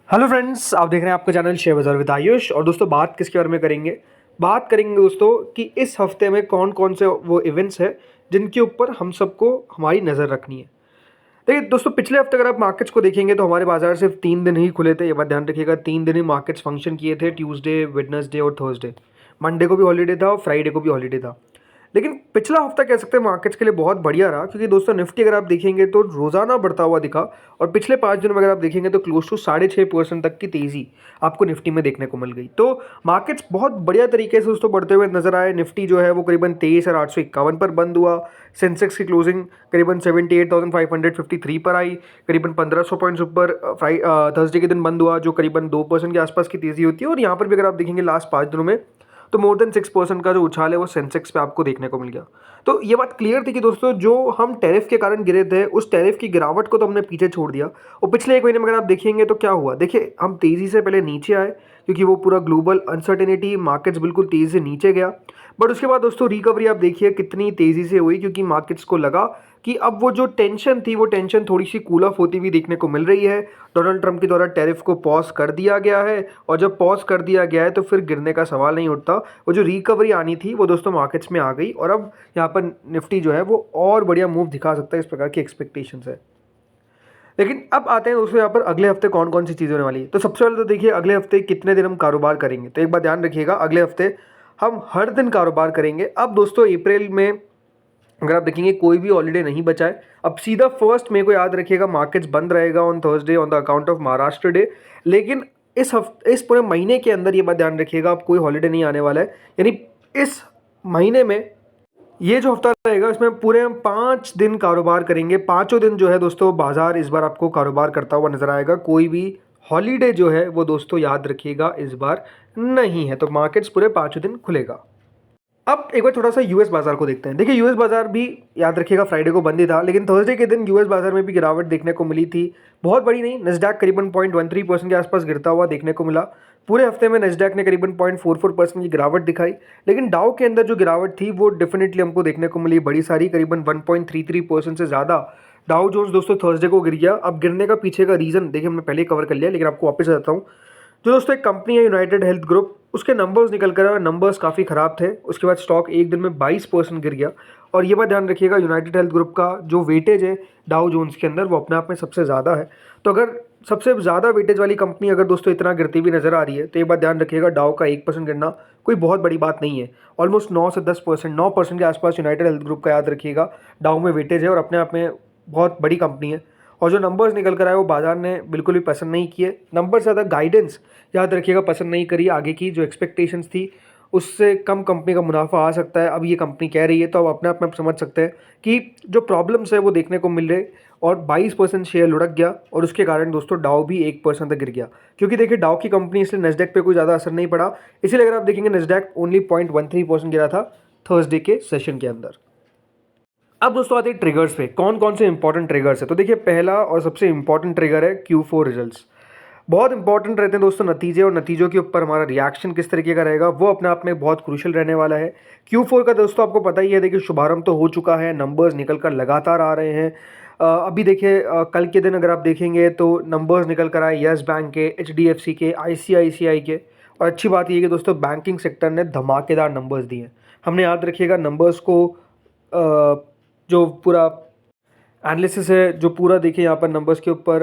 Hello friends, आप देख रहे हैं आपका चैनल शेयर बाजार विद आयुष। और दोस्तों बात किसके बारे में करेंगे? बात करेंगे दोस्तों कि इस हफ्ते में कौन कौन से वो इवेंट्स हैं जिनके ऊपर हम सबको हमारी नज़र रखनी है। देखिए दोस्तों, पिछले हफ्ते अगर आप मार्केट्स को देखेंगे तो हमारे बाजार सिर्फ 3 दिन ही खुले थे। ये बात ध्यान रखिएगा, 3 दिन ही मार्केट्स फंक्शन किए थे, ट्यूसडे, वेडनेसडे और थर्सडे। मंडे को भी हॉलीडे था और फ्राइडे को भी हॉलीडे था। लेकिन पिछला हफ्ता कह सकते हैं मार्केट्स के लिए बहुत बढ़िया रहा, क्योंकि दोस्तों निफ्टी अगर आप देखेंगे तो रोजाना बढ़ता हुआ दिखा। और पिछले 5 दिनों में अगर आप देखेंगे तो क्लोज टू 6.5% तक की तेजी आपको निफ्टी में देखने को मिल गई। तो मार्केट्स बहुत बढ़िया तरीके से दोस्तों बढ़ते हुए नजर आए। निफ्टी जो है वो करीबन 23,851 पर बंद हुआ। सेंसेक्स की क्लोजिंग करीबन 78,553 पर आई, करीबन 1,500 पॉइंट्स ऊपर थर्सडे के दिन बंद हुआ, जो करीबन 2% के आसपास की तेजी होती है। और यहाँ पर भी अगर आप देखेंगे लास्ट 5 दिनों में तो मोर देन 6% का जो उछाल है वो सेंसेक्स पे आपको देखने को मिल गया। तो ये बात क्लियर थी कि दोस्तों जो हम टैरिफ के कारण गिरे थे, उस टैरिफ की गिरावट को तो हमने पीछे छोड़ दिया। और पिछले 1 महीने में अगर आप देखेंगे तो क्या हुआ, देखिए हम तेज़ी से पहले नीचे आए क्योंकि वो पूरा ग्लोबल अनसर्टेनिटी, मार्केट्स बिल्कुल तेज़ी से नीचे गया। बट उसके बाद दोस्तों रिकवरी आप देखिए कितनी तेज़ी से हुई, क्योंकि मार्केट्स को लगा कि अब वो जो टेंशन थी वो टेंशन थोड़ी सी कूल ऑफ होती हुई देखने को मिल रही है। डोनाल्ड ट्रंप के द्वारा टैरिफ को पॉज कर दिया गया है, और जब पॉज कर दिया गया है तो फिर गिरने का सवाल नहीं उठता। वो जो रिकवरी आनी थी वो दोस्तों मार्केट्स में आ गई, और अब यहाँ पर निफ्टी जो है वो और बढ़िया मूव दिखा सकता है, इस प्रकार की एक्सपेक्टेशंस है। लेकिन अब आते हैं दोस्तों यहाँ पर अगले हफ्ते कौन कौन सी चीज़ें होने वाली है। तो सबसे पहले तो देखिए अगले हफ्ते कितने दिन हम कारोबार करेंगे। तो एक बात ध्यान रखिएगा, अगले हफ्ते हम हर दिन कारोबार करेंगे। अब दोस्तों अप्रैल में अगर आप देखेंगे कोई भी हॉलीडे नहीं बचा है। अब सीधा 1 मई को याद रखिएगा मार्केट्स बंद रहेगा on Thursday on the account of Maharashtra day. लेकिन इस पूरे महीने के अंदर ये बात ध्यान रखिएगा, अब कोई हॉलीडे नहीं आने वाला है। यानी इस महीने में ये जो हफ्ता रहेगा इसमें पूरे हम 5 दिन कारोबार करेंगे। पांचों दिन जो है दोस्तों बाजार इस बार आपको कारोबार करता हुआ नजर आएगा। कोई भी हॉलीडे जो है वो दोस्तों याद रखिएगा इस बार नहीं है। तो मार्केट्स पूरे 5 दिन खुलेगा। अब एक बार थोड़ा सा यूएस बाजार को देखते हैं। देखिए यूएस बाजार भी याद रखिएगा फ्राइडे को बंद ही था, लेकिन थर्सडे के दिन यूएस बाजार में भी गिरावट देखने को मिली थी। बहुत बड़ी नहीं, नस्डैक करीबन 0.13% के आसपास गिरता हुआ देखने को मिला। पूरे हफ्ते में नस्डैक ने करीबन 0.44% की गिरावट दिखाई। लेकिन डाउ के अंदर जो गिरावट थी वो डेफिनेटली हमको देखने को मिली बड़ी सारी, करीबन 1.33% से ज़्यादा। डाउ जोन्स दोस्तों थर्सडे को गिर गया। अब गिरने का पीछे का रीज़न देखिए हमने पहले कवर कर लिया, लेकिन आपको वापस बताता हूँ। जो दोस्तों एक कंपनी है यूनाइटेड हेल्थ ग्रुप, उसके नंबर्स निकल कर आए, नंबर्स काफ़ी ख़राब थे। उसके बाद स्टॉक एक दिन में 22% गिर गया। और ये बात ध्यान रखिएगा यूनाइटेड हेल्थ ग्रुप का जो वेटेज है डाउ जोन्स के अंदर वो अपने आप में सबसे ज़्यादा है। तो अगर सबसे ज़्यादा वेटेज वाली कंपनी अगर दोस्तों इतना गिरती हुई नज़र आ रही है तो ये बात ध्यान रखिएगा, डाउ का 1% गिरना कोई बहुत बड़ी बात नहीं है। ऑलमोस्ट 9 से 10%, 9% के आसपास यूनाइटेड हेल्थ ग्रुप का याद रखिएगा डाउ में वेटेज है, और अपने आप में बहुत बड़ी कंपनी है। और जो नंबर्स निकल कर आए वो बाजार ने बिल्कुल भी पसंद नहीं किए। नंबर से ज़्यादा गाइडेंस याद रखिएगा पसंद नहीं करी। आगे की जो एक्सपेक्टेशंस थी उससे कम कंपनी का मुनाफा आ सकता है, अब ये कंपनी कह रही है। तो अब अपने आप में आप समझ सकते हैं कि जो प्रॉब्लम्स है वो देखने को मिल रहे। और 22% शेयर लुढ़क गया, और उसके कारण दोस्तों डाउ भी 1% तक गिर गया। क्योंकि देखिए डाउ की कंपनी, इसलिए नस्डैक पे कोई ज़्यादा असर नहीं पड़ा। इसीलिए अगर आप देखेंगे नस्डैक ओनली 0.13% गिरा था थर्सडे के सेशन के अंदर। अब दोस्तों आते हैं ट्रिगर्स पे, कौन कौन से इंपॉर्टेंट ट्रिगर्स है। तो देखिए पहला और सबसे इंपॉर्टेंट ट्रिगर है Q4 रिजल्ट्स। बहुत इंपॉर्टेंट रहते हैं दोस्तों नतीजे, और नतीजों के ऊपर हमारा रिएक्शन किस तरीके का रहेगा वो अपने आप में बहुत क्रूशियल रहने वाला है। Q4 का दोस्तों आपको पता ही है, देखिए शुभारंभ तो हो चुका है, नंबर्स निकल कर लगातार आ रहे हैं। अभी देखिए कल के दिन अगर आप देखेंगे तो नंबर्स निकल कर आए यस बैंक के, HDFC के, ICICI के। और अच्छी बात यह है कि दोस्तों बैंकिंग सेक्टर ने धमाकेदार नंबर्स दिए हैं। हमने याद रखिएगा नंबर्स को जो पूरा एनालिसिस है, जो पूरा देखिए यहाँ पर नंबर्स के ऊपर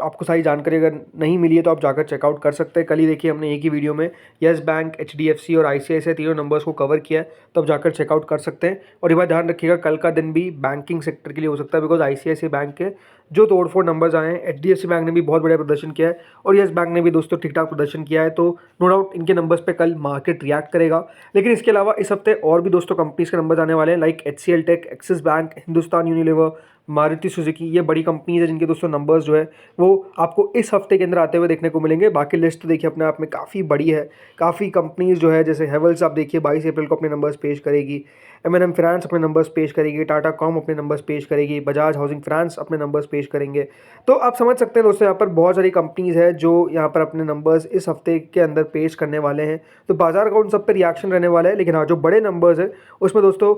आपको सारी जानकारी अगर नहीं मिली है तो आप जाकर चेकआउट कर सकते हैं। कल ही देखिए हमने एक ही वीडियो में यस बैंक, HDFC और ICICI तीनों नंबर्स को कवर किया है, तो आप जाकर चेकआउट कर सकते हैं। और ये बात ध्यान रखिएगा कल का दिन भी बैंकिंग सेक्टर के लिए हो सकता है, बिकॉज ICICI बैंक के जो तोड़फोड़ नंबर्स आए हैं, HDFC बैंक ने भी बहुत बढ़िया प्रदर्शन किया है, और यस बैंक ने भी दोस्तों ठीक ठाक प्रदर्शन किया है। तो नो डाउट इनके नंबर्स पे कल मार्केट रिएक्ट करेगा। लेकिन इसके अलावा इस हफ्ते और भी दोस्तों कंपनीज के नंबर्स आने वाले हैं, like HCL tech, Axis bank, Hindustan Unilever, Maruti Suzuki. ये बड़ी कंपनीज है जिनके दोस्तों नंबर्स जो है वो आपको इस हफ्ते के अंदर आते हुए देखने को मिलेंगे। बाकी लिस्ट तो देखिए अपने आप में काफ़ी बड़ी है। काफ़ी कंपनीज जो है, जैसे हेवल्स आप देखिए 22 अप्रैल को अपने नंबर्स पेश करेगी, M&M फाइनेंस अपने नंबर्स पेश करेगी, टाटा कॉम अपने नंबर्स पेश करेगी, बजाज हाउसिंग फाइनेंस अपने नंबर्स पेश करेंगे। तो आप समझ सकते हैं दोस्तों यहाँ पर बहुत सारी कंपनीज है जो यहाँ पर अपने नंबर्स इस हफ्ते के अंदर पेश करने वाले हैं। तो बाजार का उन सब पर रिएक्शन रहने वाला है। लेकिन हाँ, जो बड़े नंबर्स है उसमें दोस्तों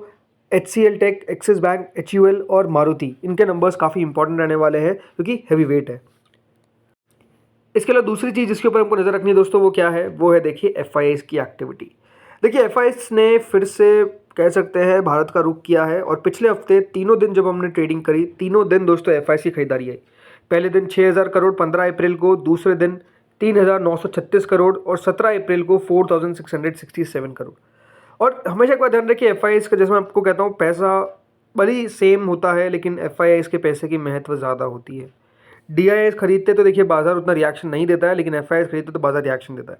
HCL tech, Axis bank, HUL और मारुति, इनके नंबर्स काफ़ी इंपॉर्टेंट रहने वाले हैं क्योंकि हैवी वेट है। इसके अलावा दूसरी चीज़ जिसके ऊपर हमको नज़र रखनी है दोस्तों वो क्या है, वो है देखिए FIIs की एक्टिविटी। देखिए FIIs ने फिर से कह सकते हैं भारत का रुख किया है और पिछले हफ्ते तीनों दिन जब हमने ट्रेडिंग करी, तीनों दिन दोस्तों FIIs की खरीदारी आई। पहले दिन 6,000 करोड़ 15 अप्रैल को, दूसरे दिन 3,936 करोड़ और 17 अप्रैल को 4,667 करोड़। और हमेशा एक बात ध्यान रखिए, FIIs का जैसे मैं आपको कहता हूँ पैसा बड़ी सेम होता है, लेकिन FIIs के पैसे की महत्व ज़्यादा होती है। DIIs खरीदते तो देखिए बाजार उतना रिएक्शन नहीं देता है, लेकिन FIIs खरीदते तो बाजार रिएक्शन देता है।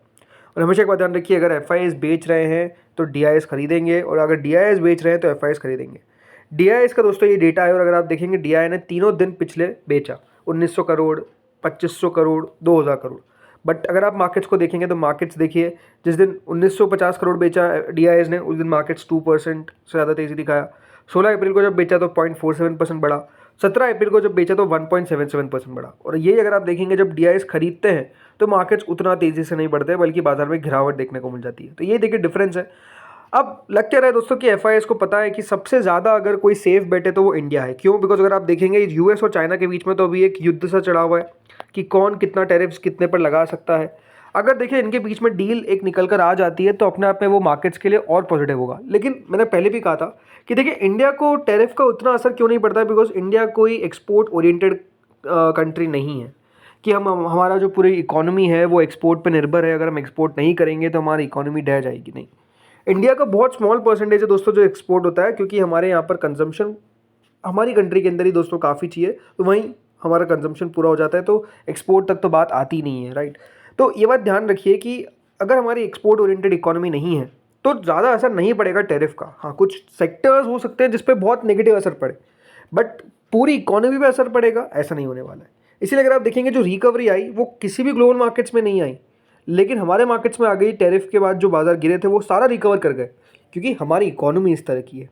और हमेशा एक बात ध्यान रखिए, अगर FIIs बेच रहे हैं तो DIIs खरीदेंगे, और अगर DIIs बेच रहे हैं तो FIIs खरीदेंगे। DIIs का दोस्तों ये डेटा है, और अगर आप देखेंगे DII ने तीनों दिन पिछले बेचा 1900 करोड़, 2500 करोड़, 2000 करोड़। बट अगर आप मार्केट्स को देखेंगे तो मार्केट्स देखिए, जिस दिन 1950 करोड़ बेचा DIIs ने, उस दिन मार्केट्स 2% से ज़्यादा तेज़ी दिखाया। 16 अप्रैल को जब बेचा तो 0.47% बढ़ा, 17 अप्रैल को जब बेचा तो 1.77% बढ़ा। और ये अगर आप देखेंगे जब DIIs खरीदते हैं तो मार्केट्स उतना तेज़ी से नहीं बढ़ते, बल्कि बाजार में गिरावट देखने को मिल जाती है। तो ये देखिए डिफरेंस है। अब लग क्या रहा है दोस्तों कि FIIs को पता है कि सबसे ज़्यादा अगर कोई सेफ बेट है तो वो इंडिया है। क्यों? बिकॉज अगर आप देखेंगे US और चाइना के बीच में तो अभी एक युद्ध सा चढ़ा हुआ है कि कौन कितना टैरिफ्स कितने पर लगा सकता है। अगर देखिए इनके बीच में डील एक निकल कर आ जाती है तो अपने आप में वो मार्केट्स के लिए और पॉजिटिव होगा। लेकिन मैंने पहले भी कहा था कि देखिए इंडिया को टैरिफ का उतना असर क्यों नहीं पड़ता है, बिकॉज इंडिया कोई एक्सपोर्ट ओरिएंटेड कंट्री नहीं है कि हम हमारा जो पूरी इकोनॉमी है वो एक्सपोर्ट पे निर्भर है। अगर हम एक्सपोर्ट नहीं करेंगे तो हमारी इकोनॉमी ढह जाएगी। नहीं, इंडिया का बहुत स्मॉल परसेंटेज है दोस्तों जो एक्सपोर्ट होता है, क्योंकि हमारे यहाँ पर कंजम्पशन हमारी कंट्री के अंदर ही दोस्तों काफ़ी चाहिए, तो वहीं हमारा कंजम्पशन पूरा हो जाता है, तो एक्सपोर्ट तक तो बात आती नहीं है, राइट। तो ये बात ध्यान रखिए कि अगर हमारी एक्सपोर्ट ओरिएंटेड इकोनॉमी नहीं है तो ज़्यादा असर नहीं पड़ेगा टैरिफ का। हाँ, कुछ सेक्टर्स हो सकते हैं जिस पे बहुत नेगेटिव असर पड़े, बट पूरी इकोनॉमी पे असर पड़ेगा ऐसा नहीं होने वाला है। इसीलिए अगर आप देखेंगे जो रिकवरी आई वो किसी भी ग्लोबल मार्केट्स में नहीं आई, लेकिन हमारे मार्केट्स में आ गई। टैरिफ के बाद जो बाजार गिरे थे वो सारा रिकवर कर गए, क्योंकि हमारी इकोनॉमी इस तरह की है।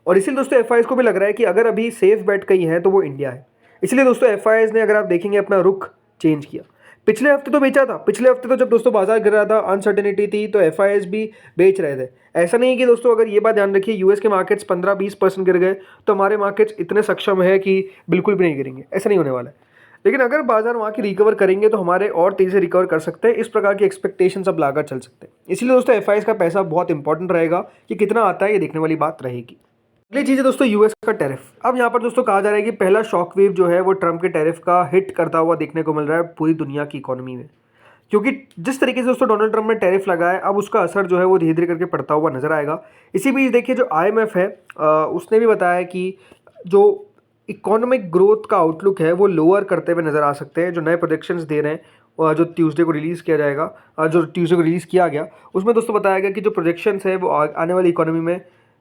और इसीलिए दोस्तों FIIs को भी लग रहा है कि अगर अभी सेफ बेट कहीं है तो वो इंडिया है। इसलिए दोस्तों FIIs ने अगर आप देखेंगे अपना रुख चेंज किया। पिछले हफ्ते तो बेचा था, पिछले हफ्ते तो जब दोस्तों बाजार गिर रहा था, अनसर्टेनिटी थी, तो FIIs भी बेच रहे थे। ऐसा नहीं है कि दोस्तों, अगर ये बात ध्यान रखिए, US के मार्केट्स 15-20% गिर गए तो हमारे मार्केट्स इतने सक्षम है कि बिल्कुल भी नहीं गिरेंगे, ऐसा नहीं होने वाला है। लेकिन अगर बाजार वहाँ की रिकवर करेंगे तो हमारे और तेज़ी से रिकवर कर सकते हैं। इस प्रकार की एक्सपेक्टेशन सब लाकर चल सकते हैं। इसीलिए दोस्तों FIIs का पैसा बहुत इंपॉर्टेंट रहेगा कि कितना आता है, ये देखने वाली बात रहेगी। अगली चीज़ है दोस्तों US का टैरिफ। अब यहाँ पर दोस्तों कहा जा रहा है कि पहला शॉक वेव जो है वो ट्रम्प के टैरिफ का हिट करता हुआ देखने को मिल रहा है पूरी दुनिया की इकोनॉमी में, क्योंकि जिस तरीके से दोस्तों डोनाल्ड ट्रम्प ने टैरिफ लगाया, अब उसका असर जो है वो धीरे धीरे करके पड़ता हुआ नजर आएगा। इसी बीच देखिए जो IMF है उसने भी बताया कि जो इकोनॉमिक ग्रोथ का आउटलुक है वो लोअर करते हुए नज़र आ सकते हैं। जो नए प्रोजेक्शंस दे रहे हैं जो ट्यूसडे को रिलीज़ किया जाएगा, जो ट्यूसडे को रिलीज़ किया गया, उसमें दोस्तों बताया गया कि जो प्रोजेक्शंस है वो आने वाली इकोनॉमी में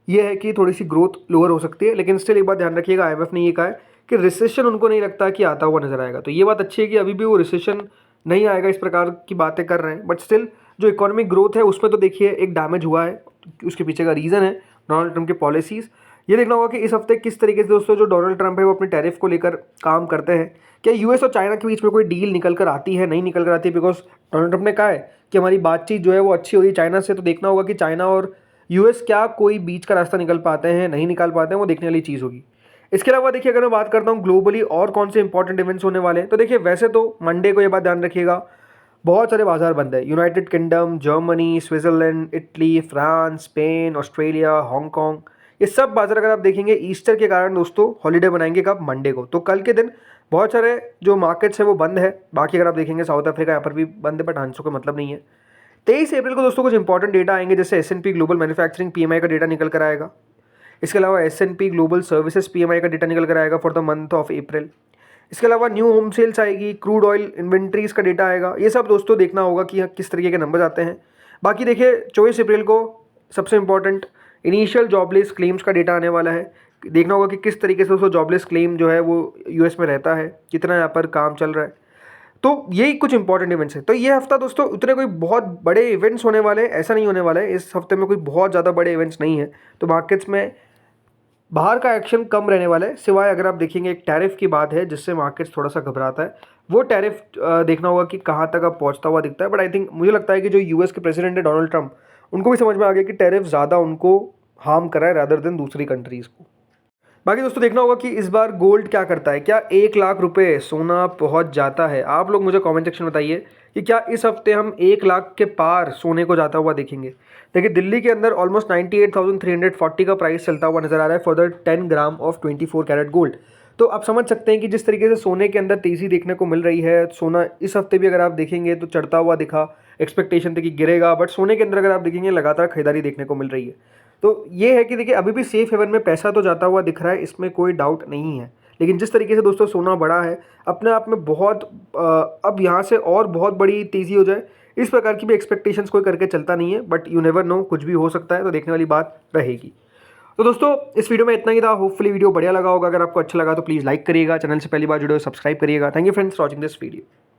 ये है कि थोड़ी सी ग्रोथ लोअर हो सकती है। लेकिन स्टिल एक बात ध्यान रखिएगा, IMF ने ये कहा है कि रिसेशन उनको नहीं लगता कि आता हुआ नजर आएगा। तो ये बात अच्छी है कि अभी भी वो रिसेशन नहीं आएगा, इस प्रकार की बातें कर रहे हैं। बट स्टिल जो इकोनॉमिक ग्रोथ है उसमें तो देखिए एक डैमेज हुआ है, उसके पीछे का रीज़न है डोनाल्ड ट्रम्प के पॉलिसीज़। ये देखना होगा कि इस हफ्ते किस तरीके से दोस्तों जो डोनाल्ड ट्रम्प है वो अपने टैरिफ को लेकर काम करते हैं। क्या US और चाइना के बीच में कोई डील निकल कर आती है, नहीं निकल कर आती है, बिकॉज डोनाल्ड ट्रम्प ने कहा है कि हमारी बातचीत जो है वो अच्छी हो रही है चाइना से। तो देखना होगा कि चाइना और US क्या कोई बीच का रास्ता निकल पाते हैं, नहीं निकाल पाते हैं, वो देखने वाली चीज़ होगी। इसके अलावा देखिए अगर मैं बात करता हूँ ग्लोबली और कौन से इंपॉर्टेंट इवेंट्स होने वाले हैं, तो देखिए वैसे तो मंडे को ये बात ध्यान रखिएगा बहुत सारे बाजार बंद है। United kingdom, Germany, Switzerland, Italy, France, Spain, Australia, Hong Kong, ये सब बाजार अगर आप देखेंगे ईस्टर के कारण दोस्तों हॉलीडे बनाएंगे कब? मंडे को। तो कल के दिन बहुत सारे जो मार्केट्स है वो बंद है। बाकी अगर आप देखेंगे साउथ अफ्रीका यहाँ पर भी बंद है, बट आंसर का मतलब नहीं है। 23 अप्रैल को दोस्तों कुछ इंपॉर्टेंट डेटा आएंगे, जैसे S&P ग्लोबल मैन्युफैक्चरिंग PMI का डेटा निकल कर आएगा। इसके अलावा S&P ग्लोबल सर्विसेज PMI का डेटा निकल कर आएगा for the month of April. इसके अलावा न्यू होम सेल्स आएगी, क्रूड ऑयल इन्वेंट्रीज का डेटा आएगा। ये सब दोस्तों देखना होगा कि किस तरीके के नंबर आते हैं। बाकी देखिए 24 अप्रैल को सबसे इंपॉर्टेंट इनिशियल जॉबलेस क्लेम्स का डेटा आने वाला है। देखना होगा कि किस तरीके से दोस्तों जॉबलेस क्लेम जो है वो US में रहता है, कितना यहाँ पर काम चल रहा है। तो यही कुछ इंपॉर्टेंट इवेंट्स हैं। तो ये हफ्ता दोस्तों उतने कोई बहुत बड़े इवेंट्स होने वाले हैं ऐसा नहीं होने वाला है। इस हफ्ते में कोई बहुत ज़्यादा बड़े इवेंट्स नहीं है, तो मार्केट्स में बाहर का एक्शन कम रहने वाला है। सिवाय अगर आप देखेंगे एक टैरिफ की बात है जिससे मार्केट्स थोड़ा सा घबराता है। वो टैरिफ देखना होगा कि कहाँ तक अब पहुँचता हुआ दिखता है। बट आई थिंक मुझे लगता है कि जो US के प्रेसिडेंट है डोनाल्ड ट्रम्प, उनको भी समझ में आ गया कि टैरिफ ज़्यादा उनको हार्म कर रहा है रादर देन दूसरी कंट्रीज़ को। बाकी दोस्तों देखना होगा कि इस बार गोल्ड क्या करता है, क्या 1 लाख रुपए सोना पहुंच जाता है। आप लोग मुझे कमेंट सेक्शन में बताइए कि क्या इस हफ्ते हम 1 लाख के पार सोने को जाता हुआ देखेंगे। देखिए दिल्ली के अंदर ऑलमोस्ट 98,340 का प्राइस चलता हुआ नजर आ रहा है for the 10 gram of 24 carat gold. तो आप समझ सकते हैं कि जिस तरीके से सोने के अंदर तेज़ी देखने को मिल रही है, सोना इस हफ्ते भी अगर आप देखेंगे तो चढ़ता हुआ दिखा, एक्सपेक्टेशन थी कि गिरेगा, बट सोने के अंदर अगर आप देखेंगे लगातार खरीदारी देखने को मिल रही है। तो ये है कि देखिए अभी भी सेफ हेवन में पैसा तो जाता हुआ दिख रहा है, इसमें कोई डाउट नहीं है। लेकिन जिस तरीके से दोस्तों सोना बढ़ा है अपने आप में बहुत अब यहाँ से और बहुत बड़ी तेज़ी हो जाए इस प्रकार की भी एक्सपेक्टेशंस कोई करके चलता नहीं है, बट यू नेवर नो, कुछ भी हो सकता है, तो देखने वाली बात रहेगी। तो दोस्तों इस वीडियो में इतना ही था। होपफुली वीडियो बढ़िया लगा होगा। अगर आपको अच्छा लगा तो प्लीज़ लाइक करिएगा, चैनल से पहली बार जुड़े हो सब्सक्राइब करिएगा। Thank you friends for watching this video.